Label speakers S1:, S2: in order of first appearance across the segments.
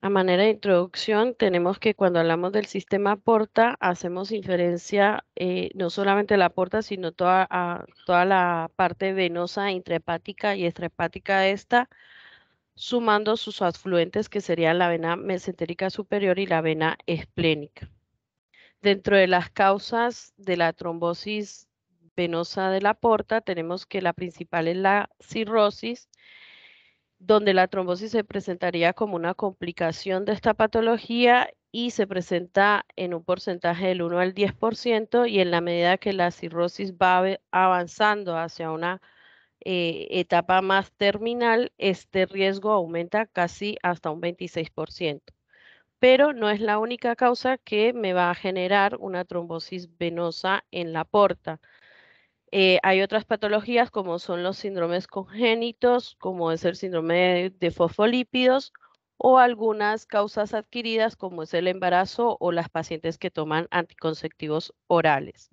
S1: A manera de introducción, tenemos que cuando hablamos del sistema porta, hacemos inferencia no solamente a la porta, sino toda la parte venosa, intrahepática y extrahepática de esta, sumando sus afluentes que serían la vena mesentérica superior y la vena esplénica. Dentro de las causas de la trombosis venosa de la porta, tenemos que la principal es la cirrosis, donde la trombosis se presentaría como una complicación de esta patología y se presenta en un porcentaje del 1 al 10% y en la medida que la cirrosis va avanzando hacia una etapa más terminal, este riesgo aumenta casi hasta un 26%. Pero no es la única causa que me va a generar una trombosis venosa en la porta. Hay otras patologías como son los síndromes congénitos, como es el síndrome de fosfolípidos, o algunas causas adquiridas como es el embarazo o las pacientes que toman anticonceptivos orales.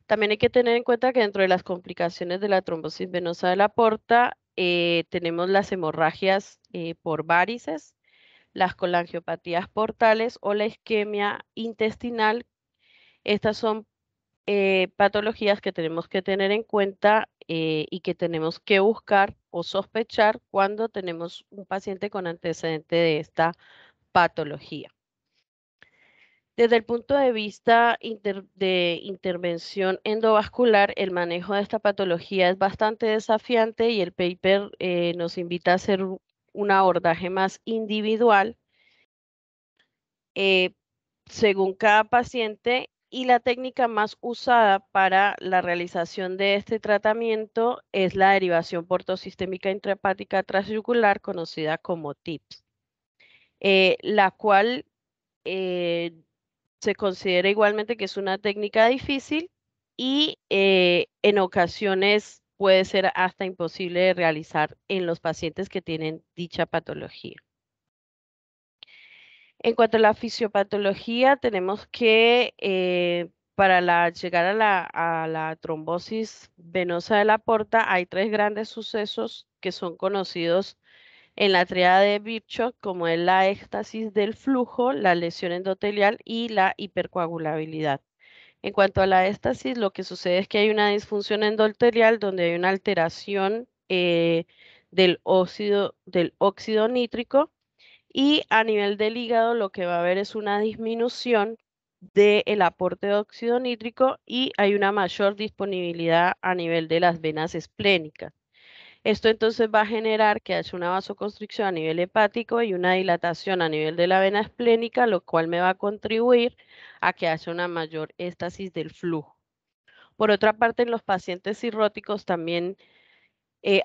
S1: También hay que tener en cuenta que dentro de las complicaciones de la trombosis venosa de la porta tenemos las hemorragias por varices, las colangiopatías portales o la isquemia intestinal. Estas son patologías que tenemos que tener en cuenta y que tenemos que buscar o sospechar cuando tenemos un paciente con antecedente de esta patología. Desde el punto de vista de intervención endovascular, el manejo de esta patología es bastante desafiante y el paper nos invita a hacer un abordaje más individual eh, según cada paciente y la técnica más usada para la realización de este tratamiento es la derivación portosistémica intrahepática transyugular conocida como TIPS, la cual eh, se considera igualmente que es una técnica difícil y en ocasiones puede ser hasta imposible de realizar en los pacientes que tienen dicha patología. En cuanto a la fisiopatología, tenemos que para llegar a la trombosis venosa de la porta hay tres grandes sucesos que son conocidos en la tríada de Virchow, como es la éxtasis del flujo, la lesión endotelial y la hipercoagulabilidad. En cuanto a la éxtasis, lo que sucede es que hay una disfunción endotelial donde hay una alteración del óxido nítrico y a nivel del hígado lo que va a haber es una disminución del aporte de óxido nítrico y hay una mayor disponibilidad a nivel de las venas esplénicas. Esto entonces va a generar que haya una vasoconstricción a nivel hepático y una dilatación a nivel de la vena esplénica, lo cual me va a contribuir a que haya una mayor éstasis del flujo. Por otra parte, en los pacientes cirróticos también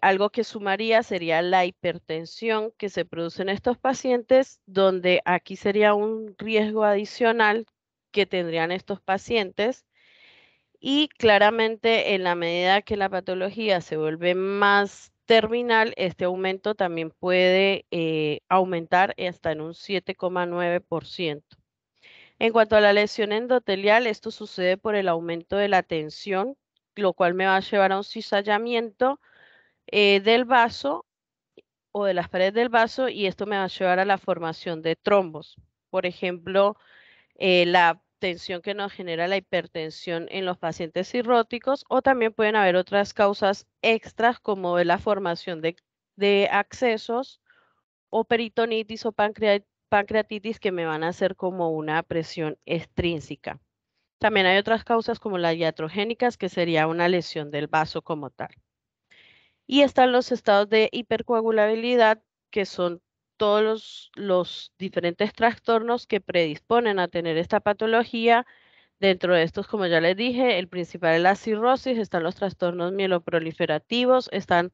S1: algo que sumaría sería la hipertensión que se produce en estos pacientes, donde aquí sería un riesgo adicional que tendrían estos pacientes. Y claramente en la medida que la patología se vuelve más terminal, este aumento también puede aumentar hasta en un 7,9%. En cuanto a la lesión endotelial, esto sucede por el aumento de la tensión, lo cual me va a llevar a un cizallamiento del vaso o de las paredes del vaso y esto me va a llevar a la formación de trombos. Por ejemplo, la tensión que nos genera la hipertensión en los pacientes cirróticos o también pueden haber otras causas extras como la formación de accesos o peritonitis o pancreatitis que me van a hacer como una presión extrínseca. También hay otras causas como las iatrogénicas que sería una lesión del vaso como tal. Y están los estados de hipercoagulabilidad, que son todos los diferentes trastornos que predisponen a tener esta patología. Dentro de estos, como ya les dije, el principal es la cirrosis, están los trastornos mieloproliferativos, están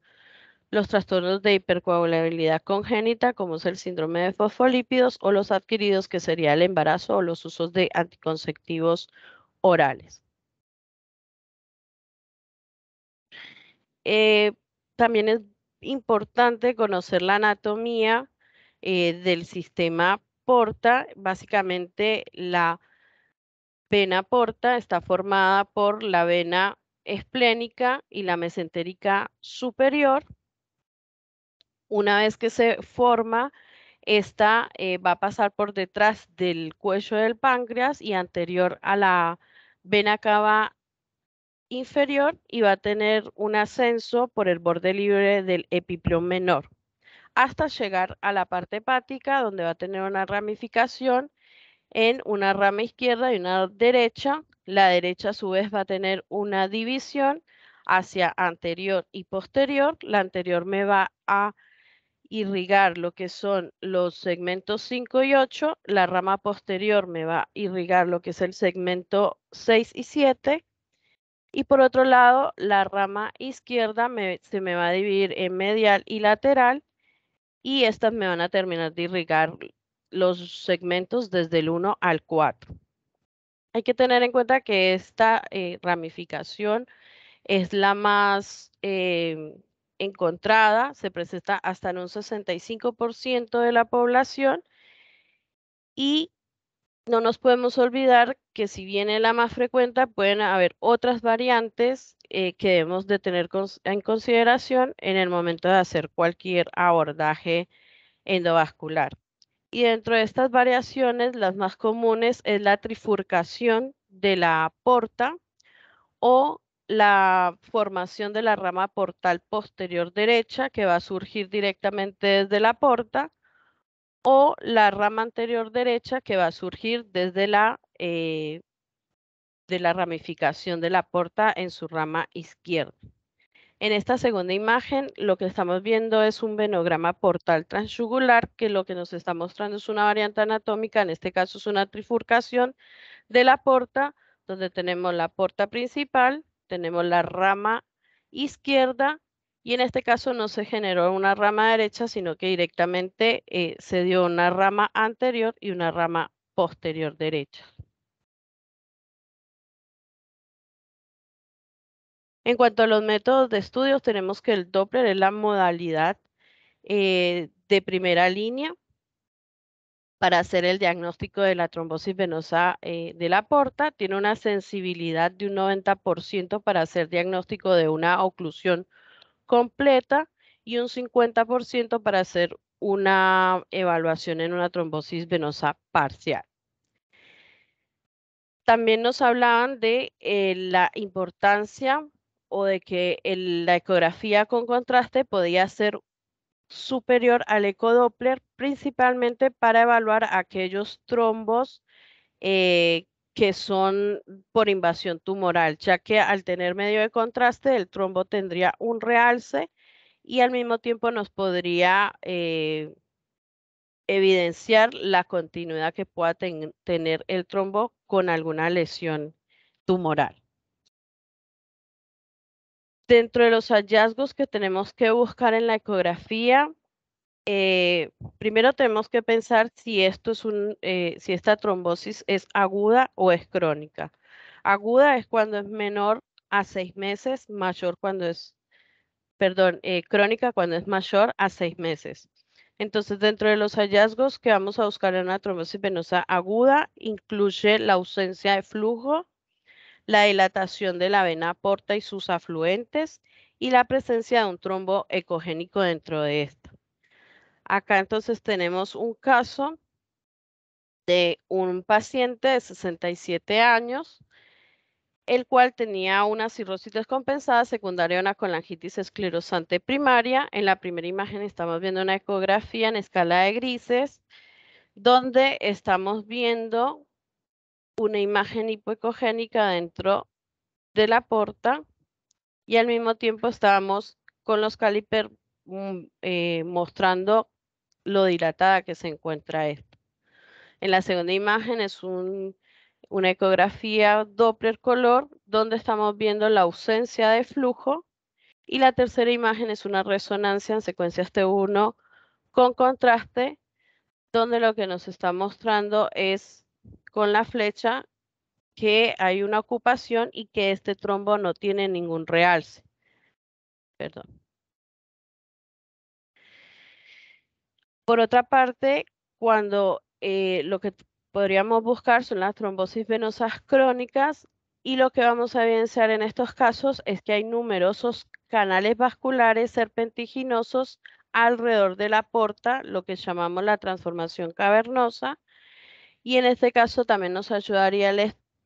S1: los trastornos de hipercoagulabilidad congénita, como es el síndrome de fosfolípidos, o los adquiridos, que sería el embarazo o los usos de anticonceptivos orales. Eh, También es importante conocer la anatomía del sistema porta. Básicamente, la vena porta está formada por la vena esplénica y la mesentérica superior. Una vez que se forma, esta va a pasar por detrás del cuello del páncreas y anterior a la vena cava inferior y va a tener un ascenso por el borde libre del epiplión menor hasta llegar a la parte hepática, donde va a tener una ramificación en una rama izquierda y una derecha. La derecha a su vez va a tener una división hacia anterior y posterior. La anterior me va a irrigar lo que son los segmentos 5 y 8. La rama posterior me va a irrigar lo que es el segmento 6 y 7. Y por otro lado, la rama izquierda se me va a dividir en medial y lateral y estas me van a terminar de irrigar los segmentos desde el 1 al 4. Hay que tener en cuenta que esta ramificación es la más encontrada, se presenta hasta en un 65% de la población y no nos podemos olvidar que si bien es la más frecuente, pueden haber otras variantes que debemos de tener en consideración en el momento de hacer cualquier abordaje endovascular. Y dentro de estas variaciones, las más comunes es la trifurcación de la porta o la formación de la rama portal posterior derecha que va a surgir directamente desde la porta o la rama anterior derecha que va a surgir desde de la ramificación de la porta en su rama izquierda. En esta segunda imagen, lo que estamos viendo es un venograma portal transyugular, que lo que nos está mostrando es una variante anatómica, en este caso es una trifurcación de la porta, donde tenemos la porta principal, tenemos la rama izquierda, y en este caso no se generó una rama derecha, sino que directamente se dio una rama anterior y una rama posterior derecha. En cuanto a los métodos de estudios, tenemos que el Doppler es la modalidad de primera línea para hacer el diagnóstico de la trombosis venosa de la porta. Tiene una sensibilidad de un 90% para hacer diagnóstico de una oclusión completa y un 50% para hacer una evaluación en una trombosis venosa parcial. También nos hablaban de la importancia o de que la ecografía con contraste podía ser superior al ecodoppler, principalmente para evaluar aquellos trombos que son por invasión tumoral, ya que al tener medio de contraste, el trombo tendría un realce y al mismo tiempo nos podría evidenciar la continuidad que pueda tener el trombo con alguna lesión tumoral. Dentro de los hallazgos que tenemos que buscar en la ecografía, primero tenemos que pensar si esto es si esta trombosis es aguda o es crónica. Aguda es cuando es menor a 6 meses, mayor cuando es, perdón, crónica cuando es mayor a 6 meses. Entonces, dentro de los hallazgos que vamos a buscar en una trombosis venosa aguda, incluye la ausencia de flujo, la dilatación de la vena porta y sus afluentes y la presencia de un trombo ecogénico dentro de esta. Acá entonces tenemos un caso de un paciente de 67 años, el cual tenía una cirrosis descompensada secundaria a una colangitis esclerosante primaria. En la primera imagen estamos viendo una ecografía en escala de grises, donde estamos viendo una imagen hipoecogénica dentro de la porta y al mismo tiempo estábamos con los caliper mostrando lo dilatada que se encuentra esto. En la segunda imagen es una ecografía Doppler color donde estamos viendo la ausencia de flujo y la tercera imagen es una resonancia en secuencias T1 con contraste donde lo que nos está mostrando es con la flecha que hay una ocupación y que este trombo no tiene ningún realce. Perdón. Por otra parte, cuando lo que podríamos buscar son las trombosis venosas crónicas y lo que vamos a evidenciar en estos casos es que hay numerosos canales vasculares serpentiginosos alrededor de la porta, lo que llamamos la transformación cavernosa, y en este caso también nos ayudaría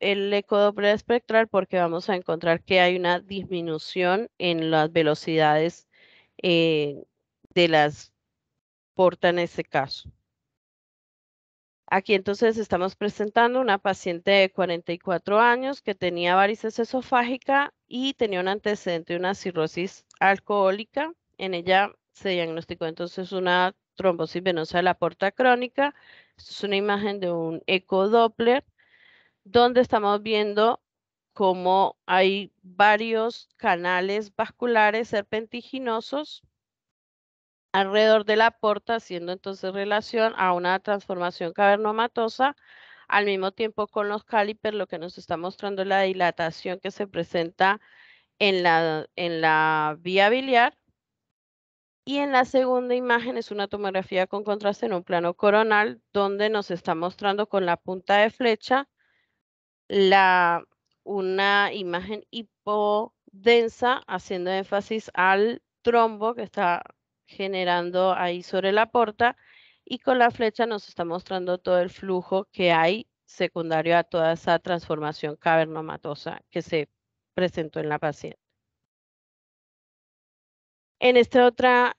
S1: el ecodoppler espectral porque vamos a encontrar que hay una disminución en las velocidades eh, de las porta en este caso. Aquí entonces estamos presentando una paciente de 44 años que tenía varices esofágica y tenía un antecedente de una cirrosis alcohólica. En ella se diagnosticó entonces una trombosis venosa de la porta crónica. Esto es una imagen de un ecodoppler donde estamos viendo cómo hay varios canales vasculares serpentiginosos alrededor de la porta, haciendo entonces relación a una transformación cavernomatosa, al mismo tiempo con los cálipers, lo que nos está mostrando la dilatación que se presenta en la vía biliar. Y en la segunda imagen es una tomografía con contraste en un plano coronal, donde nos está mostrando con la punta de flecha la, una imagen hipodensa, haciendo énfasis al trombo que está generando ahí sobre la porta, y con la flecha nos está mostrando todo el flujo que hay secundario a toda esa transformación cavernomatosa que se presentó en la paciente. En este otro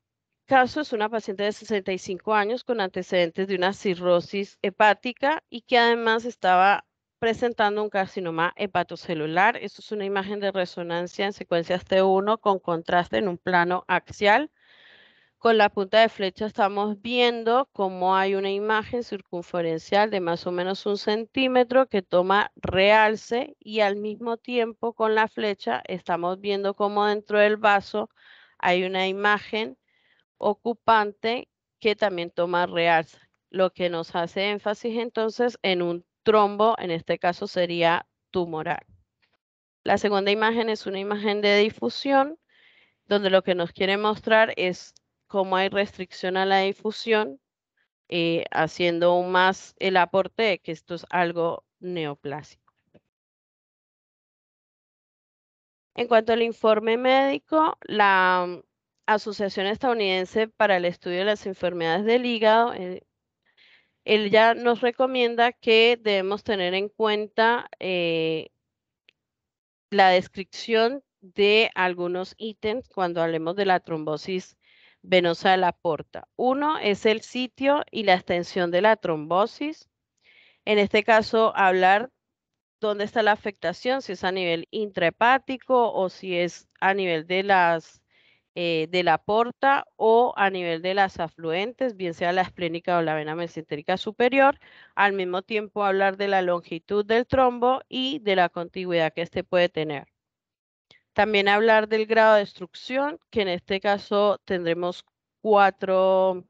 S1: caso es una paciente de 65 años con antecedentes de una cirrosis hepática y que además estaba presentando un carcinoma hepatocelular. Esto es una imagen de resonancia en secuencias T1 con contraste en un plano axial. Con la punta de flecha estamos viendo cómo hay una imagen circunferencial de más o menos 1 centímetro que toma realce, y al mismo tiempo con la flecha estamos viendo cómo dentro del vaso hay una imagen ocupante que también toma realce, lo que nos hace énfasis entonces en un trombo, en este caso sería tumoral. La segunda imagen es una imagen de difusión, donde lo que nos quiere mostrar es cómo hay restricción a la difusión, haciendo aún más el aporte de que esto es algo neoplásico. En cuanto al informe médico, la Asociación Estadounidense para el Estudio de las Enfermedades del Hígado, él ya nos recomienda que debemos tener en cuenta la descripción de algunos ítems cuando hablemos de la trombosis venosa de la porta. Uno es el sitio y la extensión de la trombosis. En este caso, hablar dónde está la afectación, si es a nivel intrahepático o si es a nivel de la porta o a nivel de las afluentes, bien sea la esplénica o la vena mesentérica superior. Al mismo tiempo, hablar de la longitud del trombo y de la contigüidad que éste puede tener. También hablar del grado de destrucción, que en este caso tendremos 4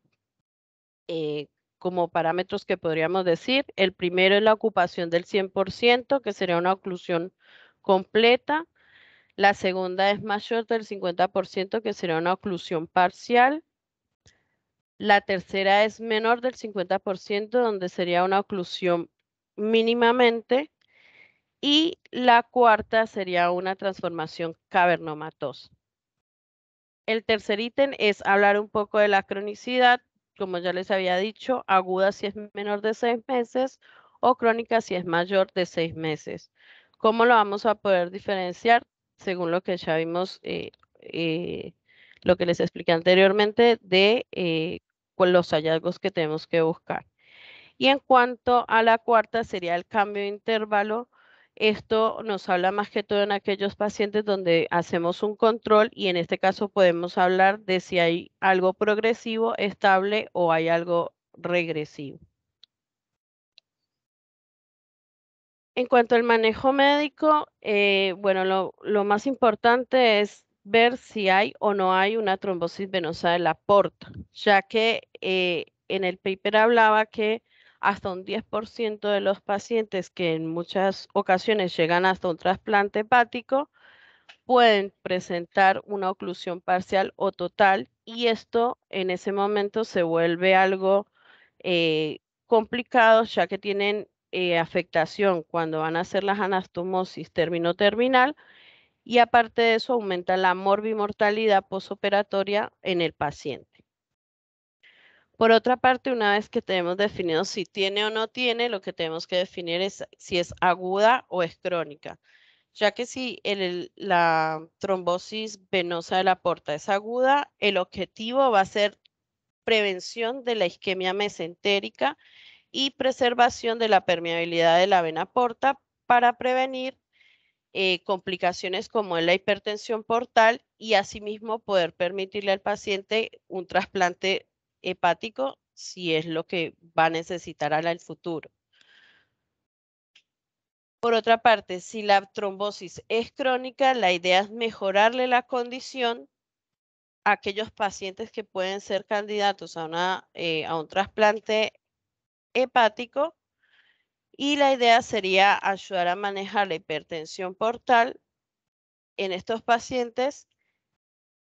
S1: como parámetros que podríamos decir. El primero es la ocupación del 100%, que sería una oclusión completa. La segunda es mayor del 50%, que sería una oclusión parcial. La tercera es menor del 50%, donde sería una oclusión mínimamente. Y la cuarta sería una transformación cavernomatosa. El tercer ítem es hablar un poco de la cronicidad, como ya les había dicho, aguda si es menor de 6 meses o crónica si es mayor de 6 meses. ¿Cómo lo vamos a poder diferenciar? Según lo que ya vimos, lo que les expliqué anteriormente de los hallazgos que tenemos que buscar. Y en cuanto a la cuarta, sería el cambio de intervalo. Esto nos habla más que todo en aquellos pacientes donde hacemos un control, y en este caso podemos hablar de si hay algo progresivo, estable o hay algo regresivo. En cuanto al manejo médico, bueno, lo más importante es ver si hay o no hay una trombosis venosa de la porta, ya que en el paper hablaba que hasta un 10% de los pacientes que en muchas ocasiones llegan hasta un trasplante hepático pueden presentar una oclusión parcial o total, y esto en ese momento se vuelve algo complicado, ya que tienen afectación cuando van a hacer las anastomosis terminal, y aparte de eso aumenta la morbimortalidad posoperatoria en el paciente. Por otra parte, una vez que tenemos definido si tiene o no tiene, lo que tenemos que definir es si es aguda o es crónica, ya que si la trombosis venosa de la aorta es aguda, el objetivo va a ser prevención de la isquemia mesentérica y preservación de la permeabilidad de la vena porta para prevenir complicaciones como es la hipertensión portal y asimismo poder permitirle al paciente un trasplante hepático si es lo que va a necesitar el futuro. Por otra parte, si la trombosis es crónica, la idea es mejorarle la condición a aquellos pacientes que pueden ser candidatos a un trasplante hepático y la idea sería ayudar a manejar la hipertensión portal en estos pacientes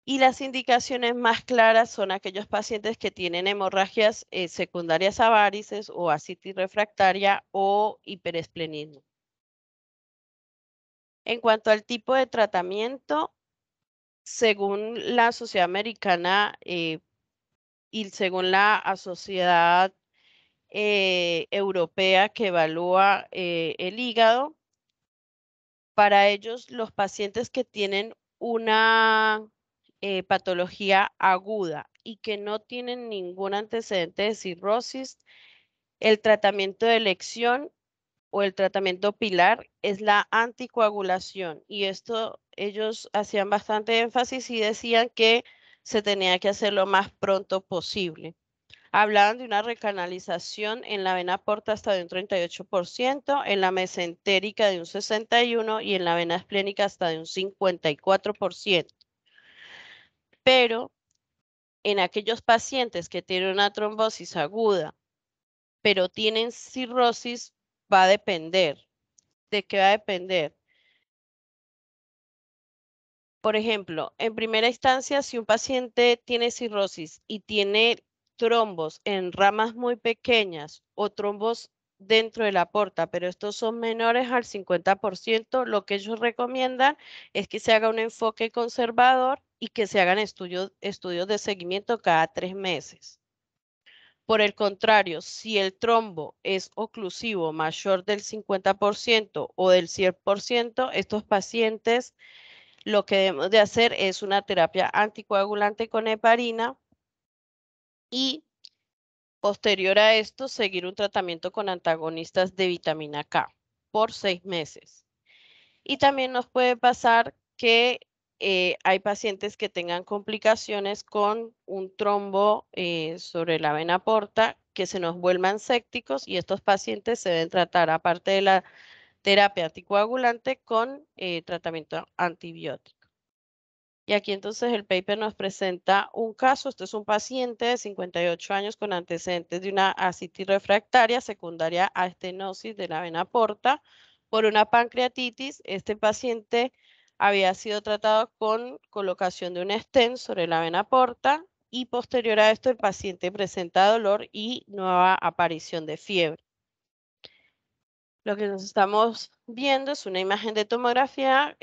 S1: y las indicaciones más claras son aquellos pacientes que tienen hemorragias secundarias a varices o ascitis refractaria o hiperesplenismo. En cuanto al tipo de tratamiento, según la Sociedad Americana y según la Sociedad Europea que evalúa el hígado, para ellos los pacientes que tienen una patología aguda y que no tienen ningún antecedente de cirrosis, el tratamiento de elección o el tratamiento pilar es la anticoagulación. Y esto ellos hacían bastante énfasis y decían que se tenía que hacer lo más pronto posible. Hablaban de una recanalización en la vena porta hasta de un 38%, en la mesentérica de un 61% y en la vena esplénica hasta de un 54%. Pero en aquellos pacientes que tienen una trombosis aguda, pero tienen cirrosis, va a depender. ¿De qué va a depender? Por ejemplo, en primera instancia, si un paciente tiene cirrosis y tiene trombos en ramas muy pequeñas o trombos dentro de la aorta, pero estos son menores al 50%, lo que ellos recomiendan es que se haga un enfoque conservador y que se hagan estudios de seguimiento cada 3 meses. Por el contrario, si el trombo es oclusivo mayor del 50% o del 100%, estos pacientes lo que debemos de hacer es una terapia anticoagulante con heparina y posterior a esto seguir un tratamiento con antagonistas de vitamina K por 6 meses. Y también nos puede pasar que hay pacientes que tengan complicaciones con un trombo sobre la vena porta que se nos vuelvan sépticos y estos pacientes se deben tratar aparte de la terapia anticoagulante con tratamiento antibiótico. Y aquí entonces el paper nos presenta un caso. Este es un paciente de 58 años con antecedentes de una ascitis refractaria secundaria a estenosis de la vena porta por una pancreatitis. Este paciente había sido tratado con colocación de un stent sobre la vena porta y posterior a esto el paciente presenta dolor y nueva aparición de fiebre. Lo que nos estamos viendo es una imagen de tomografía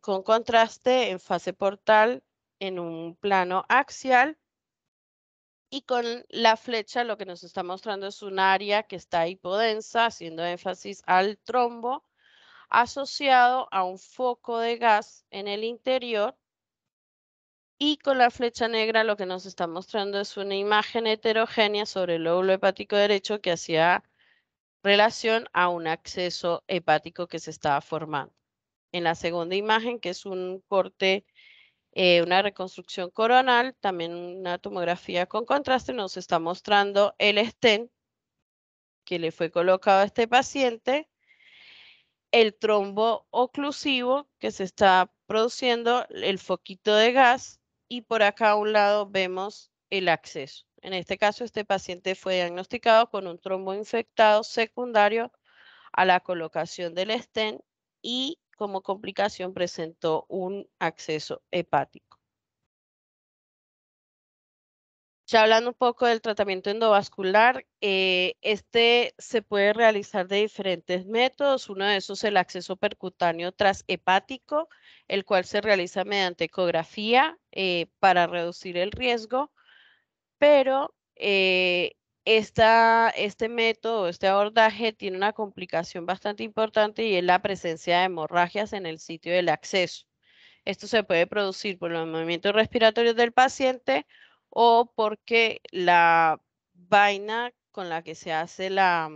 S1: con contraste en fase portal en un plano axial y con la flecha lo que nos está mostrando es un área que está hipodensa, haciendo énfasis al trombo asociado a un foco de gas en el interior y con la flecha negra lo que nos está mostrando es una imagen heterogénea sobre el lóbulo hepático derecho que hacía relación a un acceso hepático que se estaba formando. En la segunda imagen, que es un corte, una reconstrucción coronal, también una tomografía con contraste, nos está mostrando el stent que le fue colocado a este paciente, el trombo oclusivo que se está produciendo, el foquito de gas y por acá a un lado vemos el acceso. En este caso, este paciente fue diagnosticado con un trombo infectado secundario a la colocación del stent y como complicación presentó un acceso hepático. Ya hablando un poco del tratamiento endovascular, este se puede realizar de diferentes métodos. Uno de esos es el acceso percutáneo transhepático, el cual se realiza mediante ecografía para reducir el riesgo, pero este método, este abordaje tiene una complicación bastante importante y es la presencia de hemorragias en el sitio del acceso. Esto se puede producir por los movimientos respiratorios del paciente o porque la vaina con la que se hace la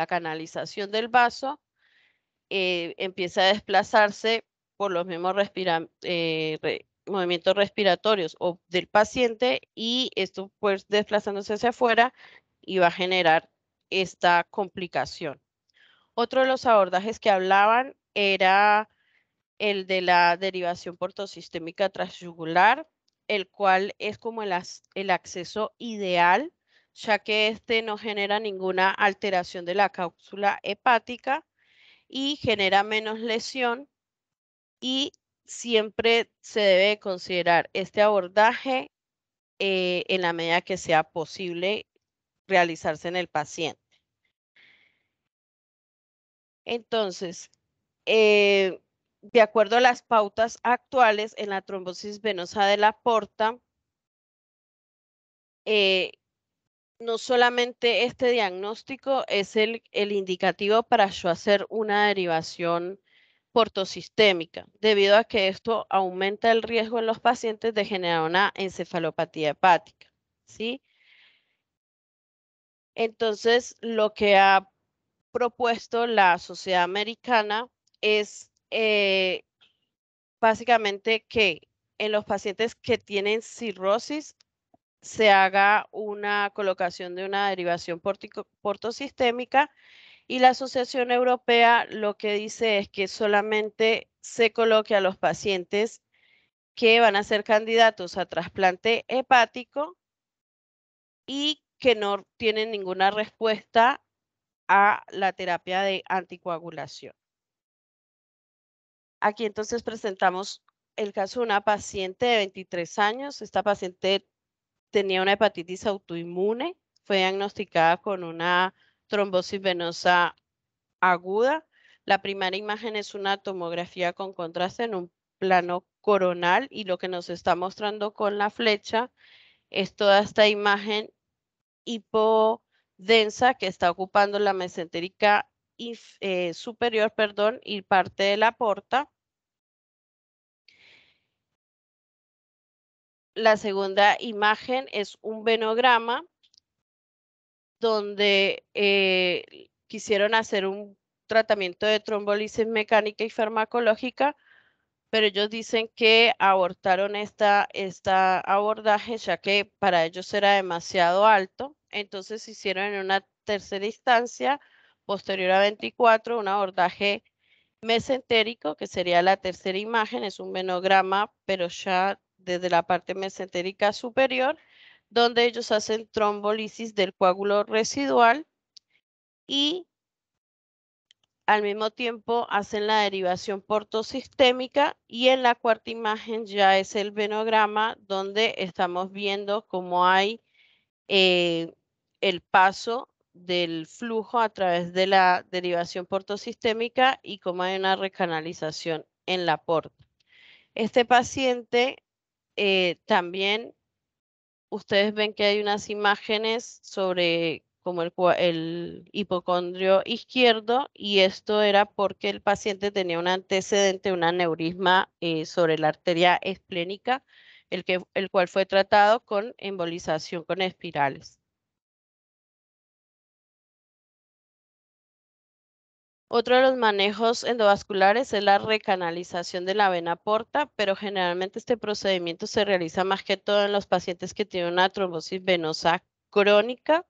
S1: canalización del vaso empieza a desplazarse por los mismos movimientos respiratorios o del paciente y esto pues desplazándose hacia afuera y va a generar esta complicación. Otro de los abordajes que hablaban era el de la derivación portosistémica transyugular, el cual es como el acceso ideal, ya que este no genera ninguna alteración de la cápsula hepática y genera menos lesión y siempre se debe considerar este abordaje en la medida que sea posible realizarse en el paciente. Entonces, de acuerdo a las pautas actuales en la trombosis venosa de la porta, no solamente este diagnóstico es el indicativo para yo hacer una derivación portosistémica, debido a que esto aumenta el riesgo en los pacientes de generar una encefalopatía hepática, ¿sí? Entonces, lo que ha propuesto la Sociedad Americana es básicamente que en los pacientes que tienen cirrosis se haga una colocación de una derivación portosistémica y la Asociación Europea lo que dice es que solamente se coloque a los pacientes que van a ser candidatos a trasplante hepático y que no tienen ninguna respuesta a la terapia de anticoagulación. Aquí entonces presentamos el caso de una paciente de 23 años. Esta paciente tenía una hepatitis autoinmune, fue diagnosticada con una trombosis venosa aguda. La primera imagen es una tomografía con contraste en un plano coronal y lo que nos está mostrando con la flecha es toda esta imagen hipodensa que está ocupando la mesentérica superior, perdón, y parte de la porta. La segunda imagen es un venograma donde quisieron hacer un tratamiento de trombolisis mecánica y farmacológica, pero ellos dicen que abortaron esta abordaje ya que para ellos era demasiado alto. Entonces hicieron en una tercera instancia, posterior a 24, un abordaje mesentérico, que sería la tercera imagen, es un venograma, pero ya desde la parte mesentérica superior, donde ellos hacen trombolisis del coágulo residual y al mismo tiempo hacen la derivación portosistémica y en la cuarta imagen ya es el venograma donde estamos viendo cómo hay el paso del flujo a través de la derivación portosistémica y cómo hay una recanalización en la porta. Este paciente también, ustedes ven que hay unas imágenes sobre como el hipocondrio izquierdo y esto era porque el paciente tenía un antecedente, un aneurisma sobre la arteria esplénica, el cual fue tratado con embolización con espirales. Otro de los manejos endovasculares es la recanalización de la vena porta, pero generalmente este procedimiento se realiza más que todo en los pacientes que tienen una trombosis venosa crónica.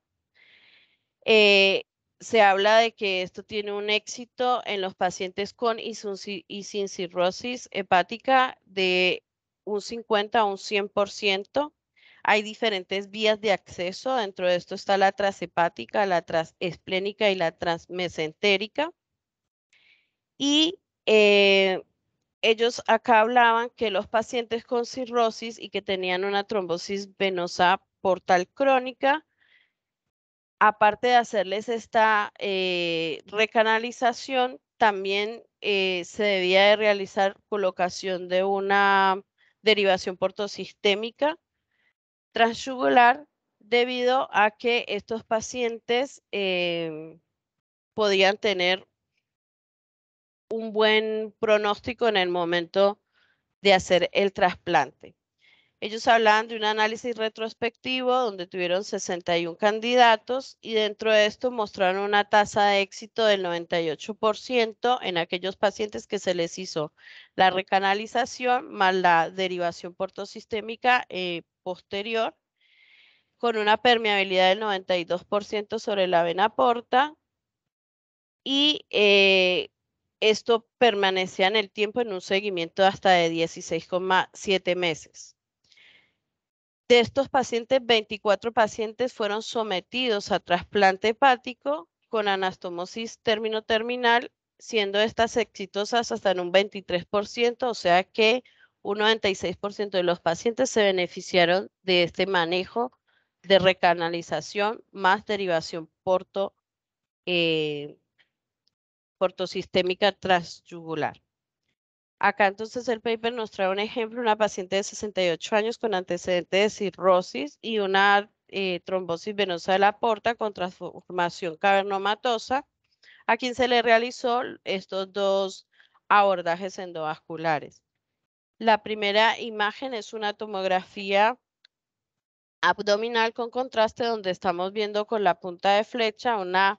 S1: Se habla de que esto tiene un éxito en los pacientes con y sin cirrosis hepática de un 50 a un 100%. Hay diferentes vías de acceso. Dentro de esto está la transhepática, la transesplénica y la transmesentérica. Y ellos acá hablaban que los pacientes con cirrosis y que tenían una trombosis venosa portal crónica, aparte de hacerles esta recanalización, también se debía de realizar colocación de una derivación portosistémica transyugular debido a que estos pacientes podían tener un buen pronóstico en el momento de hacer el trasplante. Ellos hablaban de un análisis retrospectivo donde tuvieron 61 candidatos y dentro de esto mostraron una tasa de éxito del 98% en aquellos pacientes que se les hizo la recanalización más la derivación portosistémica posterior, con una permeabilidad del 92% sobre la vena porta y esto permanecía en el tiempo en un seguimiento hasta de 16,7 meses. De estos pacientes, 24 pacientes fueron sometidos a trasplante hepático con anastomosis término-terminal, siendo estas exitosas hasta en un 23%, o sea que un 96% de los pacientes se beneficiaron de este manejo de recanalización más derivación portosistémica transyugular. Acá entonces el paper nos trae un ejemplo, una paciente de 68 años con antecedente de cirrosis y una trombosis venosa de la porta con transformación cavernomatosa, a quien se le realizó estos dos abordajes endovasculares. La primera imagen es una tomografía abdominal con contraste donde estamos viendo con la punta de flecha una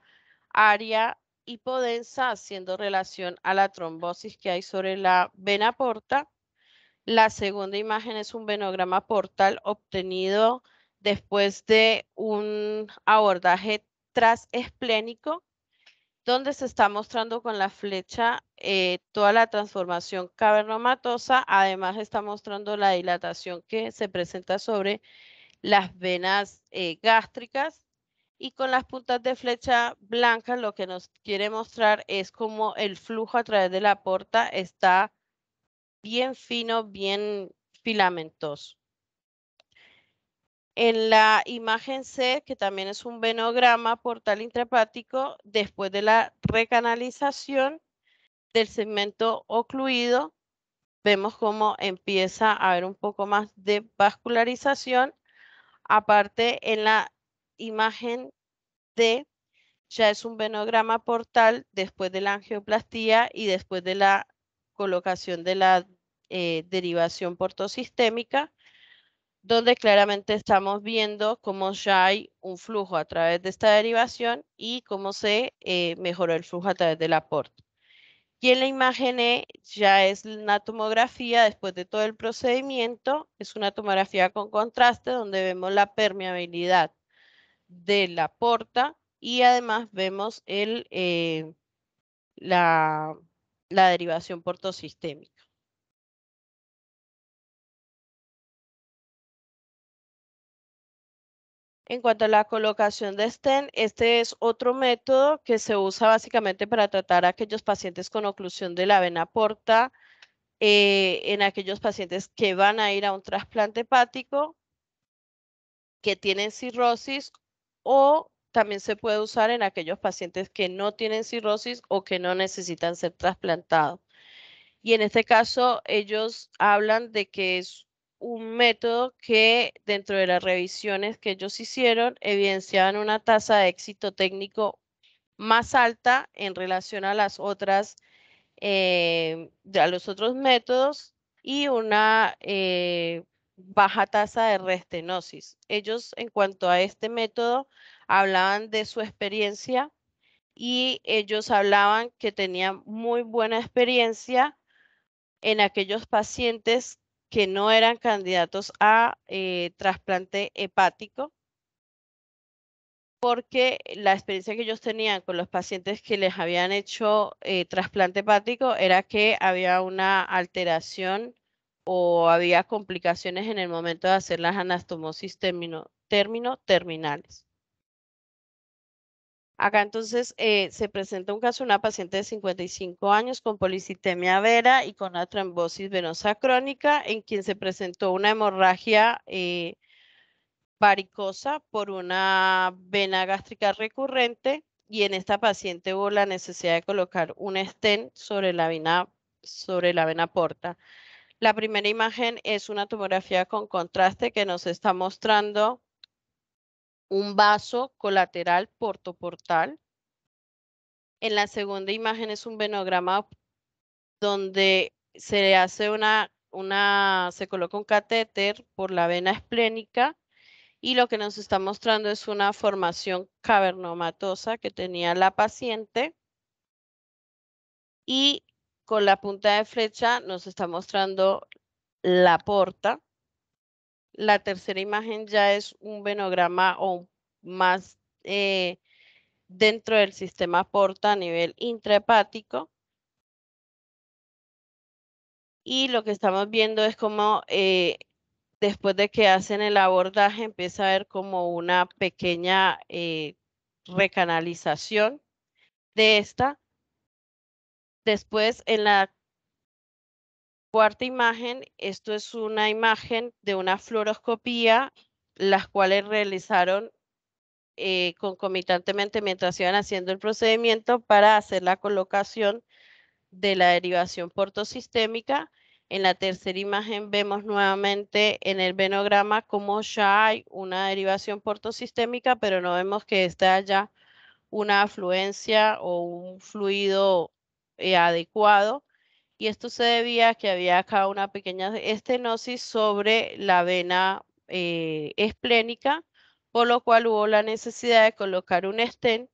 S1: área hipodensa haciendo relación a la trombosis que hay sobre la vena porta. La segunda imagen es un venograma portal obtenido después de un abordaje transesplénico, donde se está mostrando con la flecha toda la transformación cavernomatosa. Además, está mostrando la dilatación que se presenta sobre las venas gástricas. Y con las puntas de flecha blanca lo que nos quiere mostrar es cómo el flujo a través de la porta está bien fino, bien filamentoso. En la imagen C, que también es un venograma portal intrahepático, después de la recanalización del segmento ocluido, vemos cómo empieza a haber un poco más de vascularización. Aparte, en la imagen D, ya es un venograma portal después de la angioplastía y después de la colocación de la derivación portosistémica, donde claramente estamos viendo cómo ya hay un flujo a través de esta derivación y cómo se mejoró el flujo a través del aporte. Y en la imagen E ya es una tomografía después de todo el procedimiento, es una tomografía con contraste donde vemos la permeabilidad de la porta y además vemos la derivación portosistémica. En cuanto a la colocación de stent, este es otro método que se usa básicamente para tratar a aquellos pacientes con oclusión de la vena porta, en aquellos pacientes que van a ir a un trasplante hepático, que tienen cirrosis, o también se puede usar en aquellos pacientes que no tienen cirrosis o que no necesitan ser trasplantados. Y en este caso, ellos hablan de que es un método que dentro de las revisiones que ellos hicieron evidenciaban una tasa de éxito técnico más alta en relación a las otras, a los otros métodos y una baja tasa de restenosis. Ellos, en cuanto a este método, hablaban de su experiencia y ellos hablaban que tenían muy buena experiencia en aquellos pacientes que no eran candidatos a trasplante hepático, porque la experiencia que ellos tenían con los pacientes que les habían hecho trasplante hepático era que había una alteración o había complicaciones en el momento de hacer las anastomosis terminales. Acá entonces se presenta un caso de una paciente de 55 años con policitemia vera y con una trombosis venosa crónica en quien se presentó una hemorragia varicosa por una vena gástrica recurrente y en esta paciente hubo la necesidad de colocar un stent sobre la vena porta. La primera imagen es una tomografía con contraste que nos está mostrando un vaso colateral portoportal. En la segunda imagen es un venograma donde se le hace se coloca un catéter por la vena esplénica y lo que nos está mostrando es una formación cavernomatosa que tenía la paciente y con la punta de flecha nos está mostrando la porta. La tercera imagen ya es un venograma o más dentro del sistema porta a nivel intrahepático. Y lo que estamos viendo es como después de que hacen el abordaje empieza a haber como una pequeña recanalización de esta. Después en la cuarta imagen, esto es una imagen de una fluoroscopía, las cuales realizaron concomitantemente mientras iban haciendo el procedimiento para hacer la colocación de la derivación portosistémica. En la tercera imagen vemos nuevamente en el venograma como ya hay una derivación portosistémica, pero no vemos que esta haya una afluencia o un fluido adecuado. Y esto se debía a que había acá una pequeña estenosis sobre la vena esplénica, por lo cual hubo la necesidad de colocar un stent,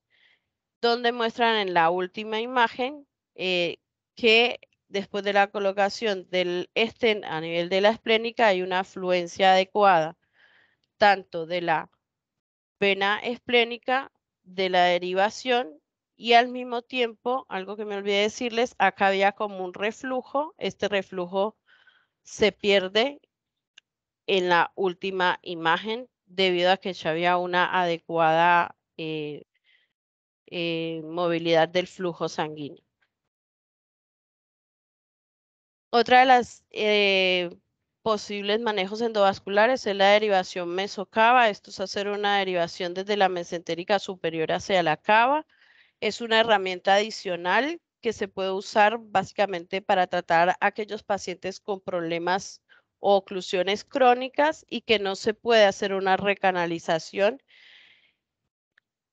S1: donde muestran en la última imagen que después de la colocación del stent a nivel de la esplénica hay una afluencia adecuada tanto de la vena esplénica, de la derivación y al mismo tiempo, algo que me olvidé decirles, acá había como un reflujo. Este reflujo se pierde en la última imagen debido a que ya había una adecuada movilidad del flujo sanguíneo. Otra de las posibles manejos endovasculares es la derivación mesocava. Esto es hacer una derivación desde la mesentérica superior hacia la cava. Es una herramienta adicional que se puede usar básicamente para tratar a aquellos pacientes con problemas o oclusiones crónicas y que no se puede hacer una recanalización,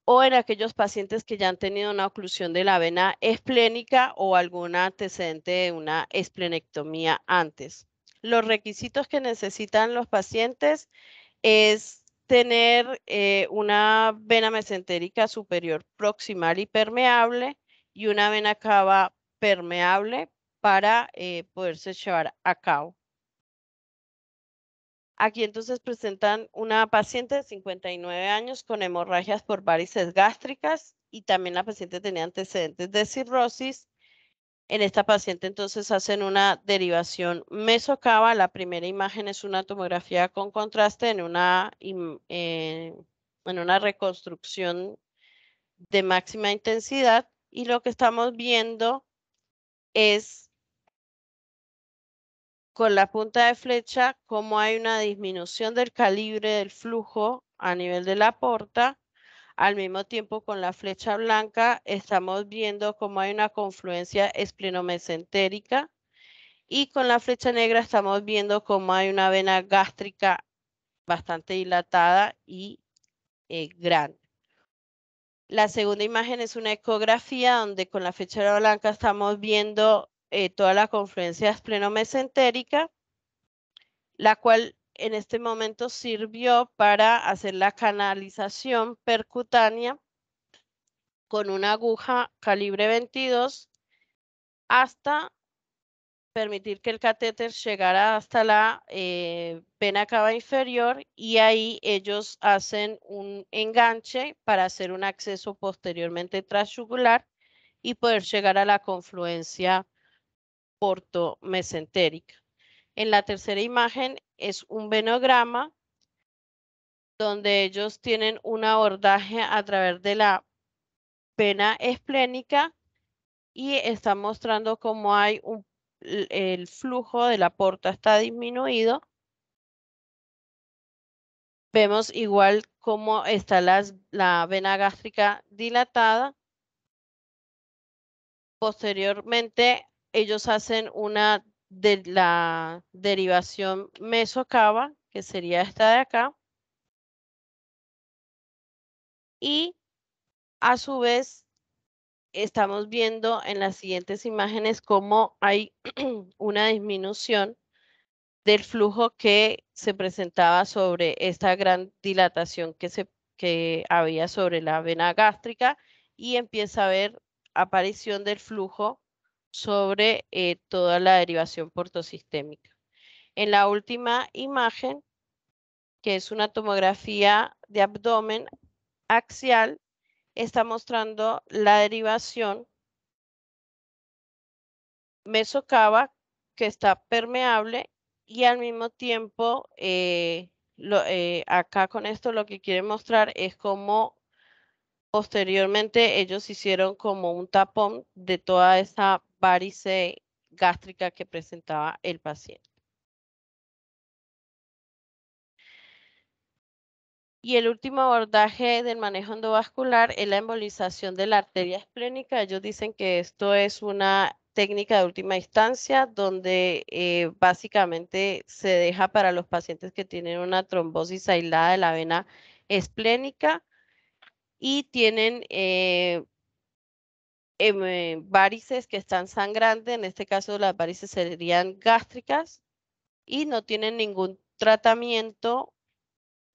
S1: o en aquellos pacientes que ya han tenido una oclusión de la vena esplénica o algún antecedente de una esplenectomía antes. Los requisitos que necesitan los pacientes es tener una vena mesentérica superior proximal y permeable y una vena cava permeable para poderse llevar a cabo. Aquí entonces presentan una paciente de 59 años con hemorragias por varices gástricas y también la paciente tenía antecedentes de cirrosis. En esta paciente entonces hacen una derivación mesocava. La primera imagen es una tomografía con contraste en una reconstrucción de máxima intensidad y lo que estamos viendo es con la punta de flecha cómo hay una disminución del calibre del flujo a nivel de la porta. Al mismo tiempo con la flecha blanca estamos viendo cómo hay una confluencia esplenomesentérica y con la flecha negra estamos viendo cómo hay una vena gástrica bastante dilatada y grande. La segunda imagen es una ecografía donde con la flecha blanca estamos viendo toda la confluencia esplenomesentérica, la cual en este momento sirvió para hacer la canalización percutánea con una aguja calibre 22 hasta permitir que el catéter llegara hasta la vena cava inferior y ahí ellos hacen un enganche para hacer un acceso posteriormente transyugular y poder llegar a la confluencia portomesentérica. En la tercera imagen es un venograma donde ellos tienen un abordaje a través de la vena esplénica y está mostrando cómo hay el flujo de la porta está disminuido. Vemos igual cómo está la vena gástrica dilatada. Posteriormente, ellos hacen una de la derivación mesocava, que sería esta de acá, y a su vez estamos viendo en las siguientes imágenes cómo hay una disminución del flujo que se presentaba sobre esta gran dilatación que había sobre la vena gástrica y empieza a haber aparición del flujo sobre toda la derivación portosistémica. En la última imagen, que es una tomografía de abdomen axial, está mostrando la derivación mesocava que está permeable y al mismo tiempo acá con esto lo que quieren mostrar es cómo posteriormente ellos hicieron como un tapón de toda esa varice gástrica que presentaba el paciente. Y el último abordaje del manejo endovascular es la embolización de la arteria esplénica. Ellos dicen que esto es una técnica de última instancia donde básicamente se deja para los pacientes que tienen una trombosis aislada de la vena esplénica y tienen varices que están sangrantes, en este caso las varices serían gástricas y no tienen ningún tratamiento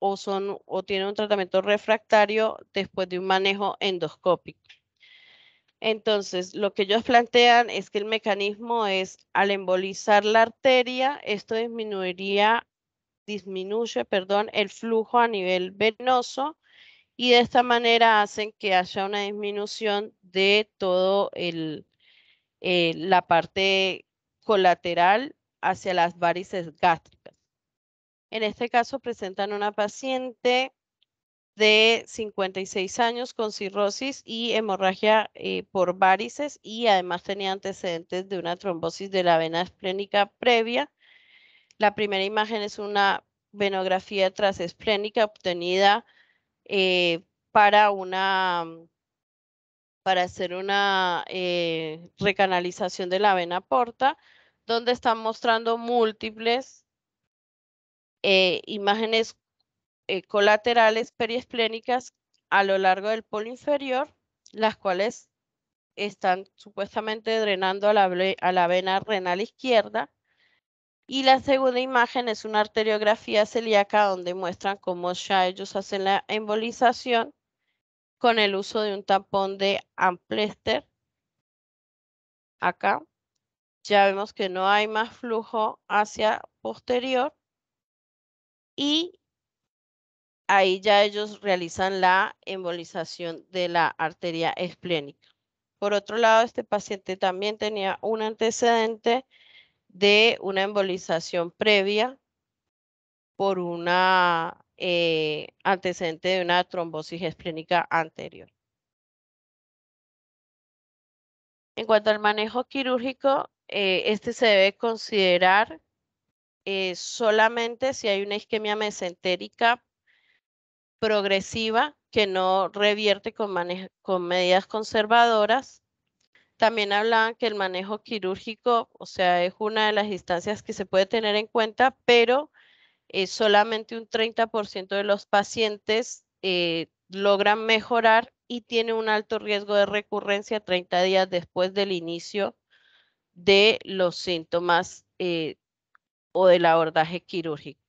S1: o tienen un tratamiento refractario después de un manejo endoscópico. Entonces, lo que ellos plantean es que el mecanismo es al embolizar la arteria, esto disminuye, perdón, el flujo a nivel venoso y de esta manera hacen que haya una disminución de todo la parte colateral hacia las varices gástricas. En este caso presentan una paciente de 56 años con cirrosis y hemorragia por varices y además tenía antecedentes de una trombosis de la vena esplénica previa. La primera imagen es una venografía transesplénica obtenida para para hacer una recanalización de la vena porta, donde están mostrando múltiples imágenes colaterales periesplénicas a lo largo del polo inferior, las cuales están supuestamente drenando a la vena renal izquierda. Y la segunda imagen es una arteriografía celíaca donde muestran cómo ya ellos hacen la embolización con el uso de un tampón de Amplester. Acá ya vemos que no hay más flujo hacia posterior y ahí ya ellos realizan la embolización de la arteria esplénica. Por otro lado, este paciente también tenía un antecedente de una embolización previa por una antecedente de una trombosis esplénica anterior. En cuanto al manejo quirúrgico, este se debe considerar solamente si hay una isquemia mesentérica progresiva que no revierte con medidas conservadoras. También hablaban que el manejo quirúrgico, o sea, es una de las instancias que se puede tener en cuenta, pero solamente un 30% de los pacientes logran mejorar y tiene un alto riesgo de recurrencia 30 días después del inicio de los síntomas o del abordaje quirúrgico.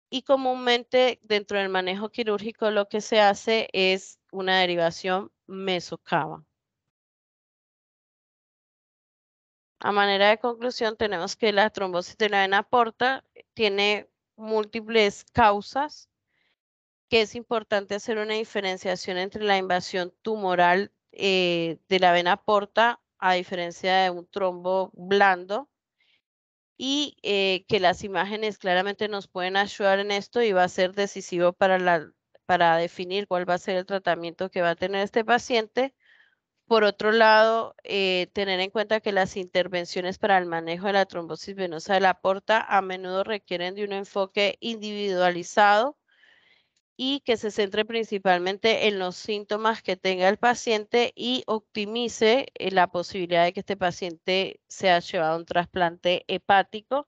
S1: Y comúnmente dentro del manejo quirúrgico lo que se hace es una derivación mesocava. A manera de conclusión, tenemos que la trombosis de la vena porta tiene múltiples causas, que es importante hacer una diferenciación entre la invasión tumoral de la vena porta a diferencia de un trombo blando y que las imágenes claramente nos pueden ayudar en esto y va a ser decisivo para definir cuál va a ser el tratamiento que va a tener este paciente. Por otro lado, tener en cuenta que las intervenciones para el manejo de la trombosis venosa de la porta a menudo requieren de un enfoque individualizado y que se centre principalmente en los síntomas que tenga el paciente y optimice la posibilidad de que este paciente sea llevado a un trasplante hepático.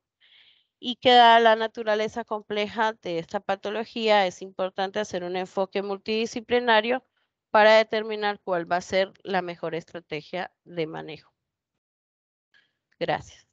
S1: Y que dada la naturaleza compleja de esta patología, es importante hacer un enfoque multidisciplinario para determinar cuál va a ser la mejor estrategia de manejo. Gracias.